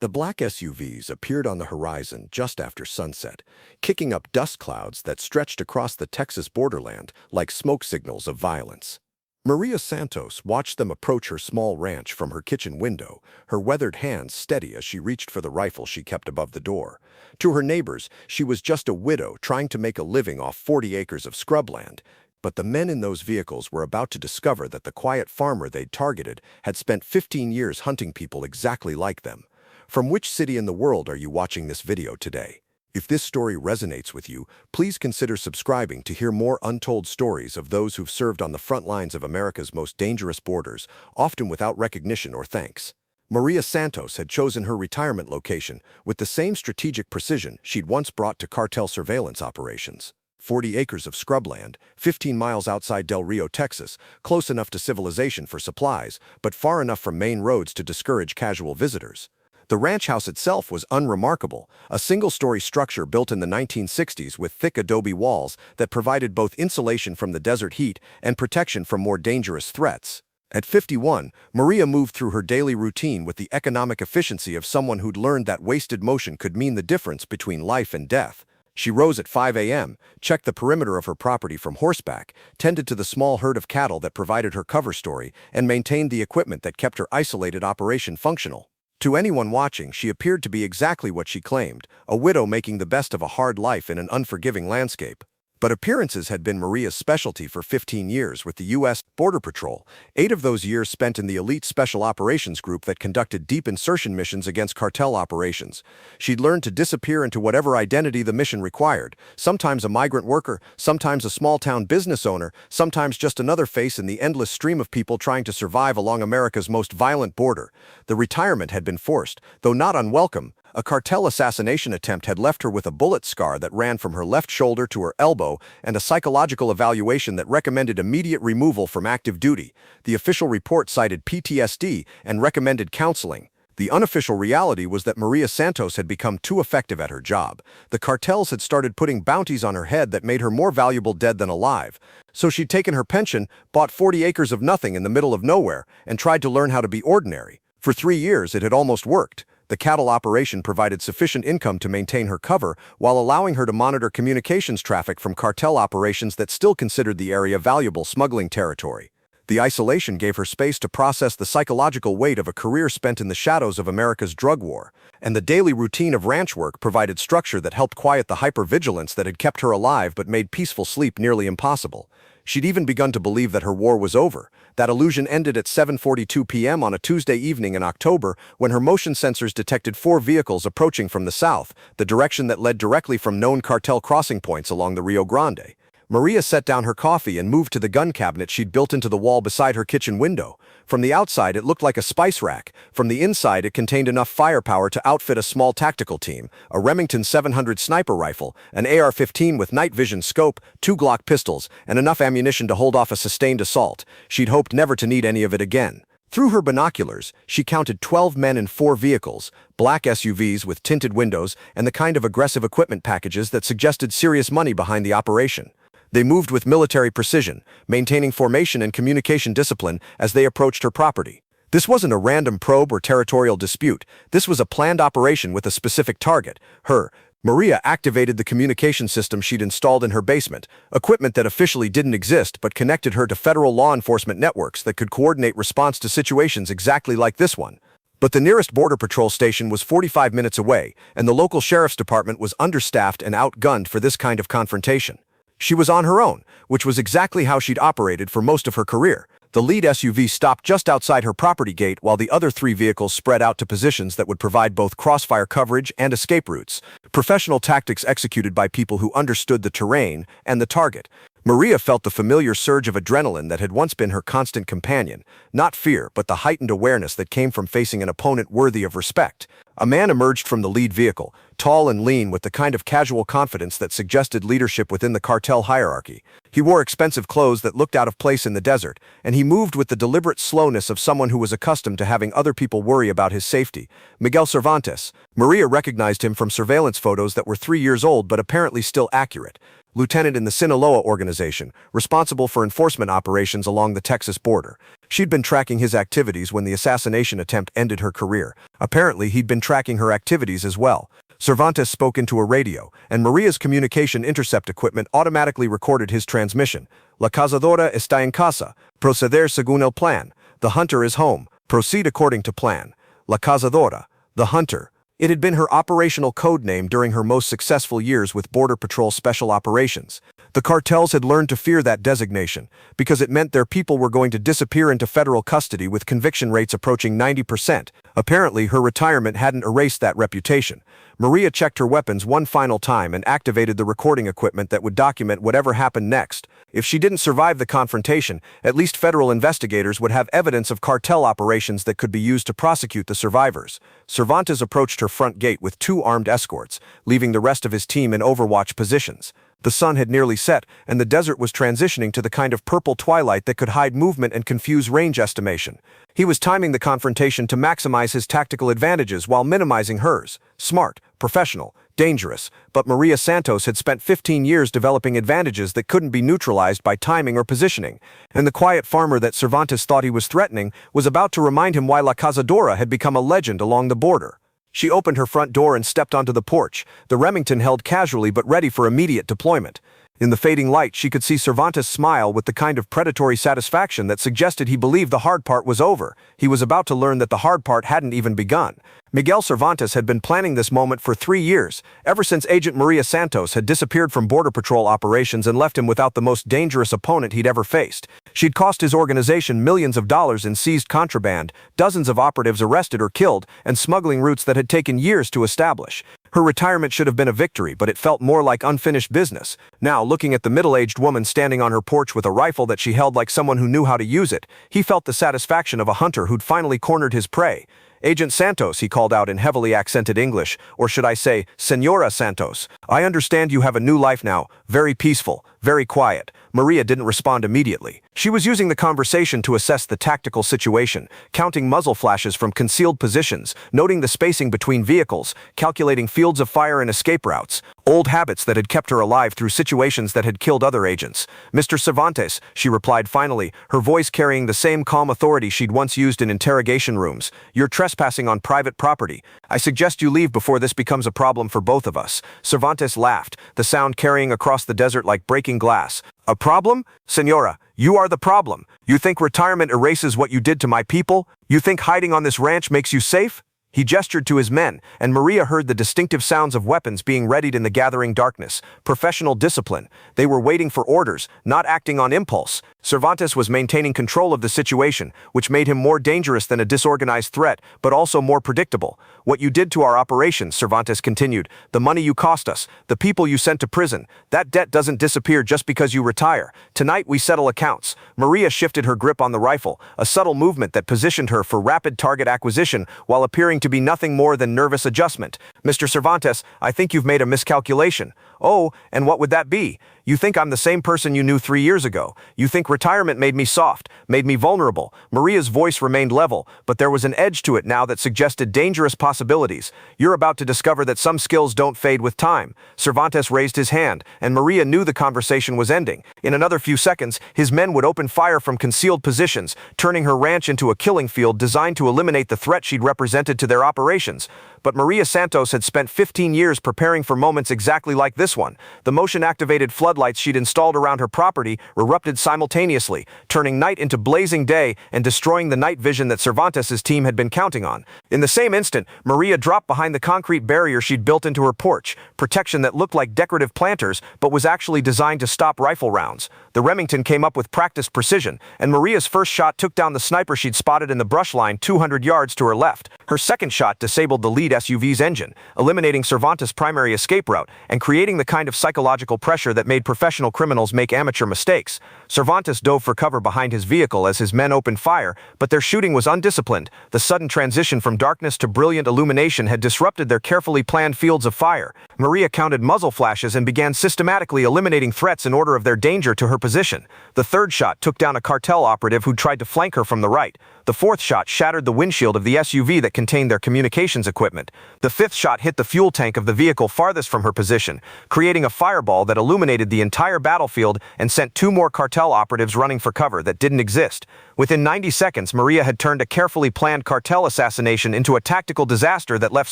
The black SUVs appeared on the horizon just after sunset, kicking up dust clouds that stretched across the Texas borderland like smoke signals of violence. Maria Santos watched them approach her small ranch from her kitchen window, her weathered hands steady as she reached for the rifle she kept above the door. To her neighbors, she was just a widow trying to make a living off 40 acres of scrubland. But the men in those vehicles were about to discover that the quiet farmer they'd targeted had spent 15 years hunting people exactly like them. From which city in the world are you watching this video today? If this story resonates with you, please consider subscribing to hear more untold stories of those who've served on the front lines of America's most dangerous borders, often without recognition or thanks. Maria Santos had chosen her retirement location with the same strategic precision she'd once brought to cartel surveillance operations. 40 acres of scrubland, 15 miles outside Del Rio, Texas, close enough to civilization for supplies, but far enough from main roads to discourage casual visitors. The ranch house itself was unremarkable, a single-story structure built in the 1960s with thick adobe walls that provided both insulation from the desert heat and protection from more dangerous threats. At 51, Maria moved through her daily routine with the economic efficiency of someone who'd learned that wasted motion could mean the difference between life and death. She rose at 5 a.m., checked the perimeter of her property from horseback, tended to the small herd of cattle that provided her cover story, and maintained the equipment that kept her isolated operation functional. To anyone watching, she appeared to be exactly what she claimed, a widow making the best of a hard life in an unforgiving landscape. But appearances had been Maria's specialty for 15 years with the U.S. Border Patrol, 8 of those years spent in the elite Special Operations Group that conducted deep insertion missions against cartel operations. She'd learned to disappear into whatever identity the mission required, sometimes a migrant worker, sometimes a small-town business owner, sometimes just another face in the endless stream of people trying to survive along America's most violent border. The retirement had been forced, though not unwelcome. A cartel assassination attempt had left her with a bullet scar that ran from her left shoulder to her elbow and a psychological evaluation that recommended immediate removal from active duty. The official report cited PTSD and recommended counseling. The unofficial reality was that Maria Santos had become too effective at her job. The cartels had started putting bounties on her head that made her more valuable dead than alive. So she'd taken her pension, bought 40 acres of nothing in the middle of nowhere, and tried to learn how to be ordinary. For 3 years, it had almost worked. The cattle operation provided sufficient income to maintain her cover while allowing her to monitor communications traffic from cartel operations that still considered the area valuable smuggling territory. The isolation gave her space to process the psychological weight of a career spent in the shadows of America's drug war, and the daily routine of ranch work provided structure that helped quiet the hypervigilance that had kept her alive but made peaceful sleep nearly impossible. She'd even begun to believe that her war was over. That illusion ended at 7:42 p.m. on a Tuesday evening in October when her motion sensors detected 4 vehicles approaching from the south, the direction that led directly from known cartel crossing points along the Rio Grande. Maria set down her coffee and moved to the gun cabinet she'd built into the wall beside her kitchen window. From the outside, it looked like a spice rack. From the inside, it contained enough firepower to outfit a small tactical team, a Remington 700 sniper rifle, an AR-15 with night vision scope, 2 Glock pistols, and enough ammunition to hold off a sustained assault. She'd hoped never to need any of it again. Through her binoculars, she counted 12 men in 4 vehicles, black SUVs with tinted windows and the kind of aggressive equipment packages that suggested serious money behind the operation. They moved with military precision, maintaining formation and communication discipline as they approached her property. This wasn't a random probe or territorial dispute. This was a planned operation with a specific target, her. Maria activated the communication system she'd installed in her basement, equipment that officially didn't exist but connected her to federal law enforcement networks that could coordinate response to situations exactly like this one. But the nearest Border Patrol station was 45 minutes away, and the local sheriff's department was understaffed and outgunned for this kind of confrontation. She was on her own, which was exactly how she'd operated for most of her career. The lead SUV stopped just outside her property gate while the other 3 vehicles spread out to positions that would provide both crossfire coverage and escape routes. Professional tactics executed by people who understood the terrain and the target. Maria felt the familiar surge of adrenaline that had once been her constant companion, not fear, but the heightened awareness that came from facing an opponent worthy of respect. A man emerged from the lead vehicle, tall and lean with the kind of casual confidence that suggested leadership within the cartel hierarchy. He wore expensive clothes that looked out of place in the desert, and he moved with the deliberate slowness of someone who was accustomed to having other people worry about his safety. Miguel Cervantes. Maria recognized him from surveillance photos that were 3 years old but apparently still accurate. Lieutenant in the Sinaloa organization, responsible for enforcement operations along the Texas border. She'd been tracking his activities when the assassination attempt ended her career. Apparently, he'd been tracking her activities as well. Cervantes spoke into a radio, and Maria's communication intercept equipment automatically recorded his transmission. La Cazadora está en casa. Proceder según el plan. The hunter is home. Proceed according to plan. La Cazadora, the hunter. It had been her operational code name during her most successful years with Border Patrol Special Operations. The cartels had learned to fear that designation because it meant their people were going to disappear into federal custody with conviction rates approaching 90%. Apparently, her retirement hadn't erased that reputation. Maria checked her weapons one final time and activated the recording equipment that would document whatever happened next. If she didn't survive the confrontation, at least federal investigators would have evidence of cartel operations that could be used to prosecute the survivors. Cervantes approached her front gate with 2 armed escorts, leaving the rest of his team in overwatch positions. The sun had nearly set, and the desert was transitioning to the kind of purple twilight that could hide movement and confuse range estimation. He was timing the confrontation to maximize his tactical advantages while minimizing hers. Smart, professional, dangerous, but Maria Santos had spent 15 years developing advantages that couldn't be neutralized by timing or positioning, and the quiet farmer that Cervantes thought he was threatening was about to remind him why La Cazadora had become a legend along the border. She opened her front door and stepped onto the porch, the Remington held casually but ready for immediate deployment. In the fading light, she could see Cervantes smile with the kind of predatory satisfaction that suggested he believed the hard part was over. He was about to learn that the hard part hadn't even begun. Miguel Cervantes had been planning this moment for 3 years, ever since Agent Maria Santos had disappeared from Border Patrol operations and left him without the most dangerous opponent he'd ever faced. She'd cost his organization millions of dollars in seized contraband, dozens of operatives arrested or killed, and smuggling routes that had taken years to establish. Her retirement should have been a victory, but it felt more like unfinished business. Now, looking at the middle-aged woman standing on her porch with a rifle that she held like someone who knew how to use it, he felt the satisfaction of a hunter who'd finally cornered his prey. "Agent Santos," he called out in heavily accented English, or should I say, Senora Santos. "I understand you have a new life now, very peaceful, very quiet." Maria didn't respond immediately. She was using the conversation to assess the tactical situation, counting muzzle flashes from concealed positions, noting the spacing between vehicles, calculating fields of fire and escape routes, old habits that had kept her alive through situations that had killed other agents. "Mr. Cervantes," she replied finally, her voice carrying the same calm authority she'd once used in interrogation rooms. "You're trespassing on private property. I suggest you leave before this becomes a problem for both of us." Cervantes laughed, the sound carrying across the desert like breaking glass. "A problem? Senora, you are the problem. You think retirement erases what you did to my people? You think hiding on this ranch makes you safe?" He gestured to his men, and Maria heard the distinctive sounds of weapons being readied in the gathering darkness. Professional discipline. They were waiting for orders, not acting on impulse. Cervantes was maintaining control of the situation, which made him more dangerous than a disorganized threat, but also more predictable. "What you did to our operations," Cervantes continued, "the money you cost us, the people you sent to prison, that debt doesn't disappear just because you retire. Tonight we settle accounts." Maria shifted her grip on the rifle, a subtle movement that positioned her for rapid target acquisition while appearing to be nothing more than nervous adjustment. "Mr. Cervantes, I think you've made a miscalculation." "Oh, and what would that be?" "You think I'm the same person you knew 3 years ago. You think retirement made me soft, made me vulnerable." Maria's voice remained level, but there was an edge to it now that suggested dangerous possibilities. "You're about to discover that some skills don't fade with time." Cervantes raised his hand, and Maria knew the conversation was ending. In another few seconds, his men would open fire from concealed positions, turning her ranch into a killing field designed to eliminate the threat she'd represented to their operations. But Maria Santos had spent 15 years preparing for moments exactly like this one. The motion-activated floodlights she'd installed around her property erupted simultaneously, turning night into blazing day and destroying the night vision that Cervantes' team had been counting on. In the same instant, Maria dropped behind the concrete barrier she'd built into her porch, protection that looked like decorative planters but was actually designed to stop rifle rounds. The Remington came up with practiced precision, and Maria's first shot took down the sniper she'd spotted in the brush line 200 yards to her left. Her second shot disabled the lead SUV's engine, eliminating Cervantes' primary escape route and creating the kind of psychological pressure that made professional criminals make amateur mistakes. Cervantes dove for cover behind his vehicle as his men opened fire, but their shooting was undisciplined. The sudden transition from darkness to brilliant illumination had disrupted their carefully planned fields of fire. Maria counted muzzle flashes and began systematically eliminating threats in order of their danger to her position. The third shot took down a cartel operative who tried to flank her from the right. The fourth shot shattered the windshield of the SUV that contained their communications equipment. equipment. The fifth shot hit the fuel tank of the vehicle farthest from her position, creating a fireball that illuminated the entire battlefield and sent two more cartel operatives running for cover that didn't exist. Within 90 seconds, Maria had turned a carefully planned cartel assassination into a tactical disaster that left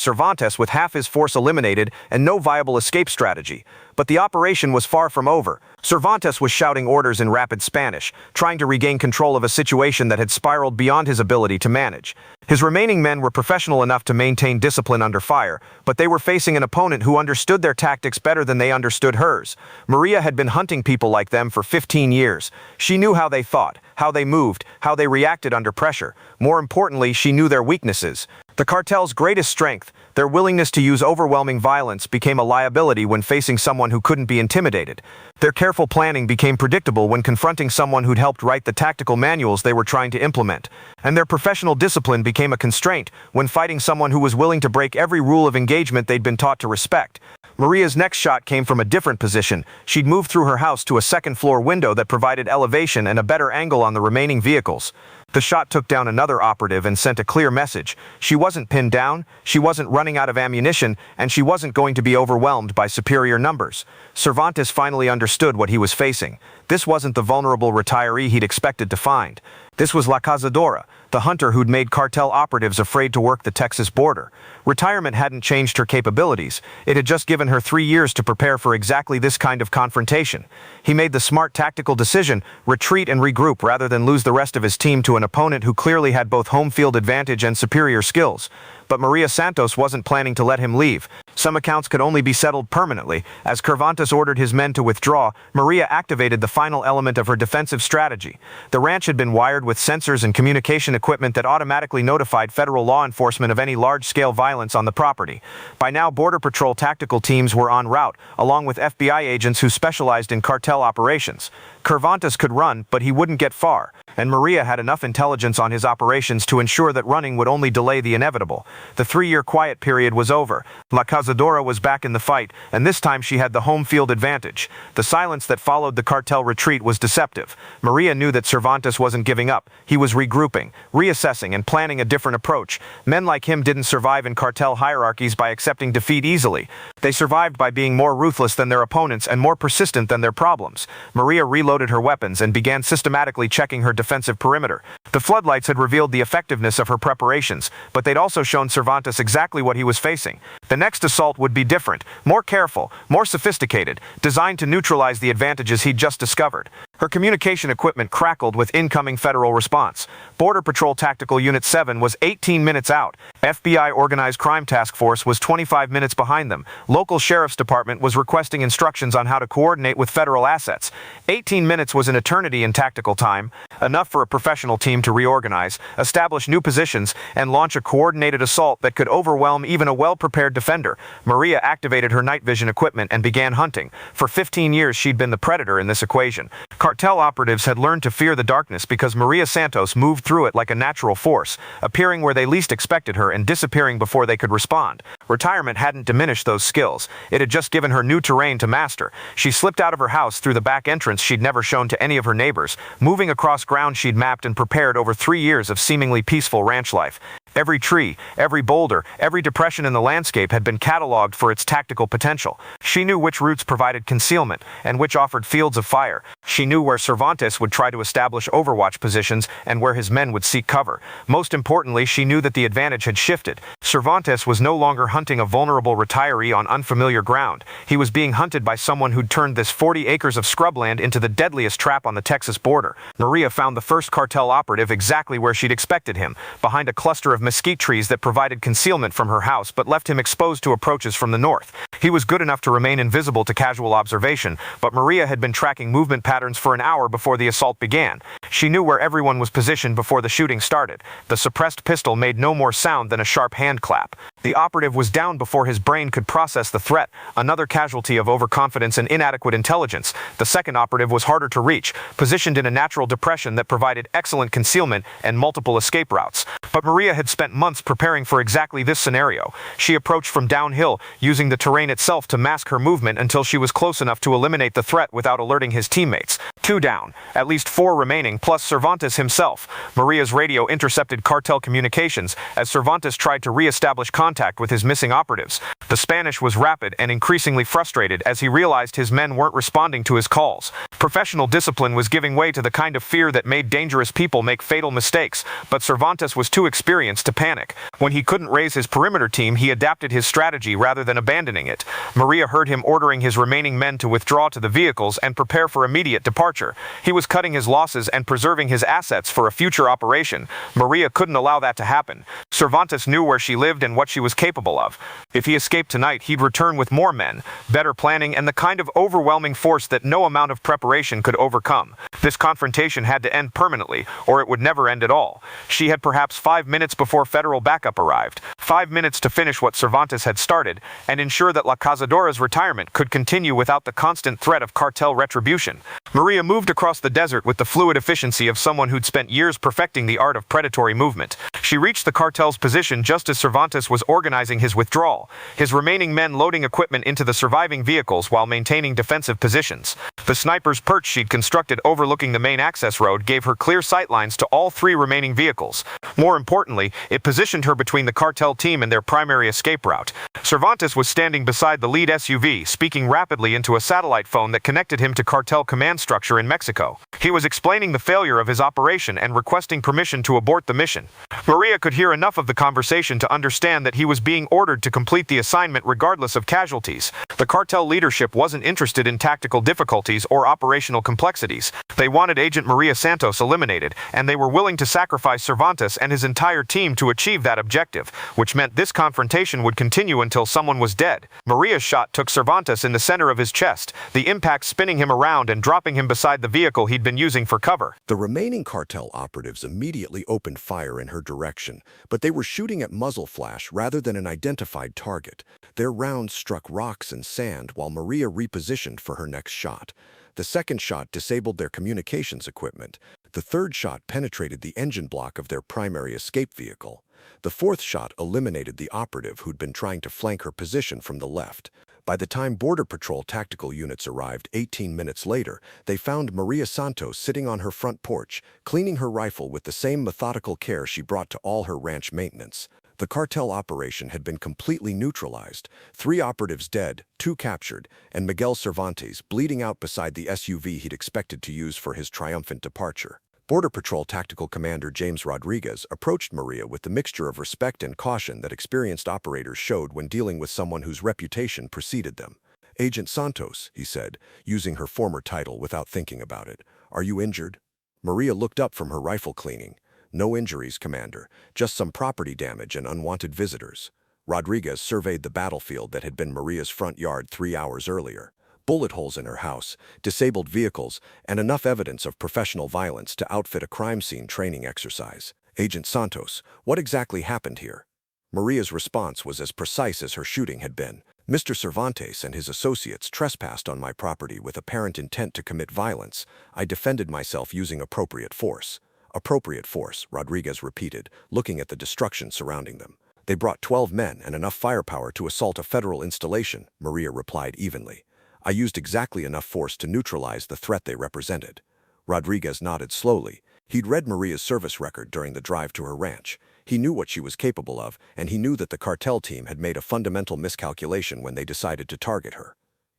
Cervantes with half his force eliminated and no viable escape strategy. But the operation was far from over. Cervantes was shouting orders in rapid Spanish, trying to regain control of a situation that had spiraled beyond his ability to manage. His remaining men were professional enough to maintain discipline under fire, but they were facing an opponent who understood their tactics better than they understood hers. Maria had been hunting people like them for 15 years. She knew how they thought, how they moved, how they reacted under pressure. More importantly, she knew their weaknesses. The cartel's greatest strength, their willingness to use overwhelming violence, became a liability when facing someone who couldn't be intimidated. Their careful planning became predictable when confronting someone who'd helped write the tactical manuals they were trying to implement. And their professional discipline became a constraint when fighting someone who was willing to break every rule of engagement they'd been taught to respect. Maria's next shot came from a different position. She'd moved through her house to a second-floor window that provided elevation and a better angle on the remaining vehicles. The shot took down another operative and sent a clear message. She wasn't pinned down, she wasn't running out of ammunition, and she wasn't going to be overwhelmed by superior numbers. Cervantes finally understood what he was facing. This wasn't the vulnerable retiree he'd expected to find. This was La Cazadora, the hunter who'd made cartel operatives afraid to work the Texas border. Retirement hadn't changed her capabilities. It had just given her 3 years to prepare for exactly this kind of confrontation. He made the smart tactical decision, retreat and regroup rather than lose the rest of his team to an opponent who clearly had both home field advantage and superior skills. But Maria Santos wasn't planning to let him leave. Some accounts could only be settled permanently. As Cervantes ordered his men to withdraw, Maria activated the final element of her defensive strategy. The ranch had been wired with sensors and communication equipment that automatically notified federal law enforcement of any large-scale violence on the property. By now, Border Patrol tactical teams were en route, along with FBI agents who specialized in cartel operations. Cervantes could run, but he wouldn't get far, and Maria had enough intelligence on his operations to ensure that running would only delay the inevitable. The 3-year quiet period was over. La Cazadora was back in the fight, and this time she had the home field advantage. The silence that followed the cartel retreat was deceptive. Maria knew that Cervantes wasn't giving up. He was regrouping, reassessing, and planning a different approach. Men like him didn't survive in cartel hierarchies by accepting defeat easily. They survived by being more ruthless than their opponents and more persistent than their problems. Maria reloaded her weapons and began systematically checking her defensive perimeter. The floodlights had revealed the effectiveness of her preparations, but they'd also shown Cervantes exactly what he was facing. The next assault would be different, more careful, more sophisticated, designed to neutralize the advantages he'd just discovered. Her communication equipment crackled with incoming federal response. Border Patrol Tactical Unit 7 was 18 minutes out. FBI Organized Crime Task Force was 25 minutes behind them. Local Sheriff's Department was requesting instructions on how to coordinate with federal assets. 18 minutes was an eternity in tactical time, enough for a professional team to reorganize, establish new positions, and launch a coordinated assault that could overwhelm even a well-prepared defender. Maria activated her night vision equipment and began hunting. For 15 years she'd been the predator in this equation. Cartel operatives had learned to fear the darkness because Maria Santos moved through it like a natural force, appearing where they least expected her and disappearing before they could respond. Retirement hadn't diminished those skills. It had just given her new terrain to master. She slipped out of her house through the back entrance she'd never shown to any of her neighbors, moving across ground she'd mapped and prepared over 3 years of seemingly peaceful ranch life. Every tree, every boulder, every depression in the landscape had been cataloged for its tactical potential. She knew which routes provided concealment and which offered fields of fire. She knew where Cervantes would try to establish overwatch positions and where his men would seek cover. Most importantly, she knew that the advantage had shifted. Cervantes was no longer hunting a vulnerable retiree on unfamiliar ground. He was being hunted by someone who'd turned this 40 acres of scrubland into the deadliest trap on the Texas border. Maria found the first cartel operative exactly where she'd expected him, behind a cluster of mesquite trees that provided concealment from her house but left him exposed to approaches from the north. He was good enough to remain invisible to casual observation, but Maria had been tracking movement patterns for an hour before the assault began. She knew where everyone was positioned before the shooting started. The suppressed pistol made no more sound than a sharp hand clap. The operative was down before his brain could process the threat, another casualty of overconfidence and inadequate intelligence. The second operative was harder to reach, positioned in a natural depression that provided excellent concealment and multiple escape routes. But Maria had spent months preparing for exactly this scenario. She approached from downhill, using the terrain itself to mask her movement until she was close enough to eliminate the threat without alerting his teammates. 2 down, at least 4 remaining, plus Cervantes himself. Maria's radio intercepted cartel communications as Cervantes tried to re-establish contact with his missing operatives. The Spanish was rapid and increasingly frustrated as he realized his men weren't responding to his calls. Professional discipline was giving way to the kind of fear that made dangerous people make fatal mistakes, but Cervantes was too experienced to panic. When he couldn't raise his perimeter team, he adapted his strategy rather than abandoning it. Maria heard him ordering his remaining men to withdraw to the vehicles and prepare for immediate departure. He was cutting his losses and preserving his assets for a future operation. Maria couldn't allow that to happen. Cervantes knew where she lived and what she was capable of. If he escaped tonight, he'd return with more men, better planning, and the kind of overwhelming force that no amount of preparation could overcome. This confrontation had to end permanently, or it would never end at all. She had perhaps 5 minutes before federal backup arrived, 5 minutes to finish what Cervantes had started, and ensure that La Cazadora's retirement could continue without the constant threat of cartel retribution. Maria moved across the desert with the fluid efficiency of someone who'd spent years perfecting the art of predatory movement. She reached the cartel's position just as Cervantes was organizing his withdrawal, his remaining men loading equipment into the surviving vehicles while maintaining defensive positions. The sniper's perch she'd constructed overlooking the main access road gave her clear sightlines to all 3 remaining vehicles. More importantly, it positioned her between the cartel team and their primary escape route. Cervantes was standing beside the lead SUV, speaking rapidly into a satellite phone that connected him to cartel command structure in Mexico. He was explaining the failure of his operation and requesting permission to abort the mission. Maria could hear enough of the conversation to understand that he was being ordered to complete the assignment regardless of casualties. The cartel leadership wasn't interested in tactical difficulties or operational complexities. They wanted Agent Maria Santos eliminated, and they were willing to sacrifice Cervantes and his entire team to achieve that objective, which meant this confrontation would continue until someone was dead. Maria's shot took Cervantes in the center of his chest, the impact spinning him around and dropping him beside the vehicle he'd been using for cover. The remaining cartel operatives immediately opened fire in her direction, but they were shooting at muzzle flash rather than an identified target. Their rounds struck rocks and sand while Maria repositioned for her next shot. The second shot disabled their communications equipment. The third shot penetrated the engine block of their primary escape vehicle. The fourth shot eliminated the operative who'd been trying to flank her position from the left. By the time Border Patrol tactical units arrived 18 minutes later, they found Maria Santos sitting on her front porch, cleaning her rifle with the same methodical care she brought to all her ranch maintenance. The cartel operation had been completely neutralized, 3 operatives dead, 2 captured, and Miguel Cervantes bleeding out beside the SUV he'd expected to use for his triumphant departure. Border Patrol Tactical Commander James Rodriguez approached Maria with the mixture of respect and caution that experienced operators showed when dealing with someone whose reputation preceded them. "Agent Santos," he said, using her former title without thinking about it. "Are you injured?" Maria looked up from her rifle cleaning. "No injuries, Commander, just some property damage and unwanted visitors." Rodriguez surveyed the battlefield that had been Maria's front yard 3 hours earlier. Bullet holes in her house, disabled vehicles, and enough evidence of professional violence to outfit a crime scene training exercise. "Agent Santos, what exactly happened here?" Maria's response was as precise as her shooting had been. "Mr. Cervantes and his associates trespassed on my property with apparent intent to commit violence. I defended myself using appropriate force." "Appropriate force," Rodriguez repeated, looking at the destruction surrounding them. "They brought 12 men and enough firepower to assault a federal installation," Maria replied evenly. "I used exactly enough force to neutralize the threat they represented." Rodriguez nodded slowly. He'd read Maria's service record during the drive to her ranch. He knew what she was capable of, and he knew that the cartel team had made a fundamental miscalculation when they decided to target her.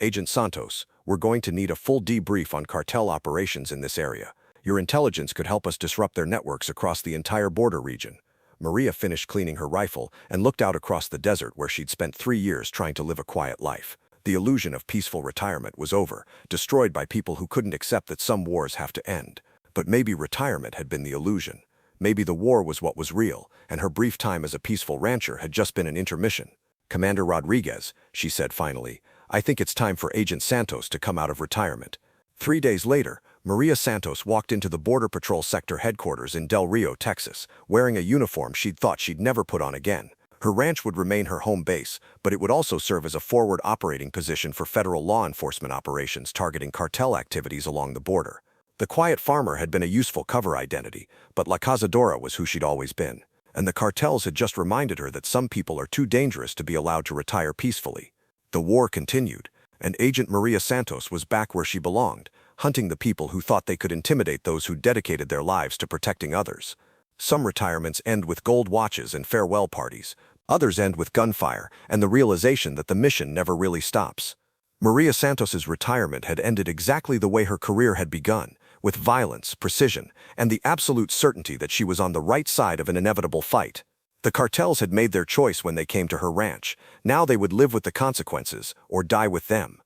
"Agent Santos, we're going to need a full debrief on cartel operations in this area. Your intelligence could help us disrupt their networks across the entire border region." Maria finished cleaning her rifle and looked out across the desert where she'd spent 3 years trying to live a quiet life. The illusion of peaceful retirement was over, destroyed by people who couldn't accept that some wars have to end. But maybe retirement had been the illusion. Maybe the war was what was real, and her brief time as a peaceful rancher had just been an intermission. "Commander Rodriguez," she said finally, "I think it's time for Agent Santos to come out of retirement." 3 days later, Maria Santos walked into the Border Patrol Sector headquarters in Del Rio, Texas, wearing a uniform she'd thought she'd never put on again. Her ranch would remain her home base, but it would also serve as a forward operating position for federal law enforcement operations targeting cartel activities along the border. The quiet farmer had been a useful cover identity, but La Cazadora was who she'd always been. and the cartels had just reminded her that some people are too dangerous to be allowed to retire peacefully. The war continued, and Agent Maria Santos was back where she belonged, hunting the people who thought they could intimidate those who dedicated their lives to protecting others. Some retirements end with gold watches and farewell parties. Others end with gunfire and the realization that the mission never really stops. Maria Santos's retirement had ended exactly the way her career had begun, with violence, precision, and the absolute certainty that she was on the right side of an inevitable fight. The cartels had made their choice when they came to her ranch. Now they would live with the consequences or die with them.